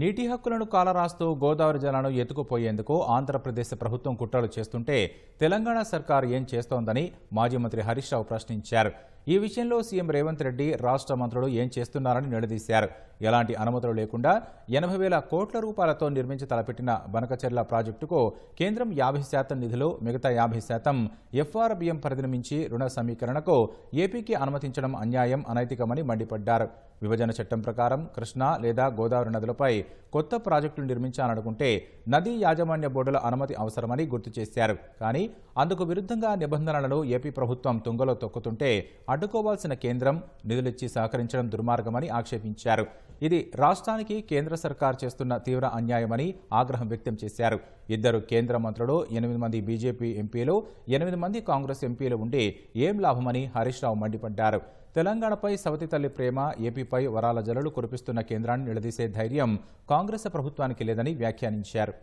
నీటి హక్కులను కాలరాస్తూ గోదావరి జలాలను ఎత్తుకుపోయేందుకు ఆంధ్రప్రదేశ్ ప్రభుత్వం కుట్రలు చేస్తుంటే తెలంగాణ సర్కారు ఏం చేస్తోందని మాజీ మంత్రి హరీష్ రావు ప్రశ్నించారు. ఈ విషయంలో సీఎం రేవంత్ రెడ్డి రాష్ట్ర మంత్రులు ఏం చేస్తున్నారని నిలదీశారు. ఎలాంటి అనుమతులు లేకుండా 80,000 కోట్ల రూపాయలతో నిర్మించి తలపెట్టిన బనకచెర్ల ప్రాజెక్టుకు కేంద్రం 50% నిధులు, మిగతా 50% ఎఫ్ఆర్బిఎం పరిధిని మించి రుణ సమీకరణకు ఏపీకి అనుమతించడం అన్యాయం, అనైతికమని మండిపడ్డారు. విభజన చట్టం ప్రకారం కృష్ణా లేదా గోదావరి నదులపై కొత్త ప్రాజెక్టులు నిర్మించాలనుకుంటే నదీ యాజమాన్య బోర్డుల అనుమతి అవసరమని గుర్తు చేశారు. కానీ అందుకు విరుద్ధంగా నిబంధనలను ఏపీ ప్రభుత్వం తుంగలో తొక్కుతుంటే అడ్డుకోవాల్సిన కేంద్రం నిధులిచ్చి సహకరించడం దుర్మార్గమని ఆక్షేపించారు. ఇది రాష్ట్రానికి కేంద్ర సర్కార్ చేస్తున్న తీవ్ర అన్యాయమని ఆగ్రహం వ్యక్తం చేశారు. 2 కేంద్ర మంత్రులు, 8 మంది బీజేపీ ఎంపీలు, 8 మంది కాంగ్రెస్ ఎంపీలు ఉండి ఏం లాభమని హరీష్ రావు మండిపడ్డారు. తెలంగాణపై సవతి తల్లి ప్రేమ, ఏపీపై వరాల జల్లులు కురిపిస్తున్న కేంద్రాన్ని నిలదీసే ధైర్యం కాంగ్రెస్ ప్రభుత్వానికి లేదని వ్యాఖ్యానించారు.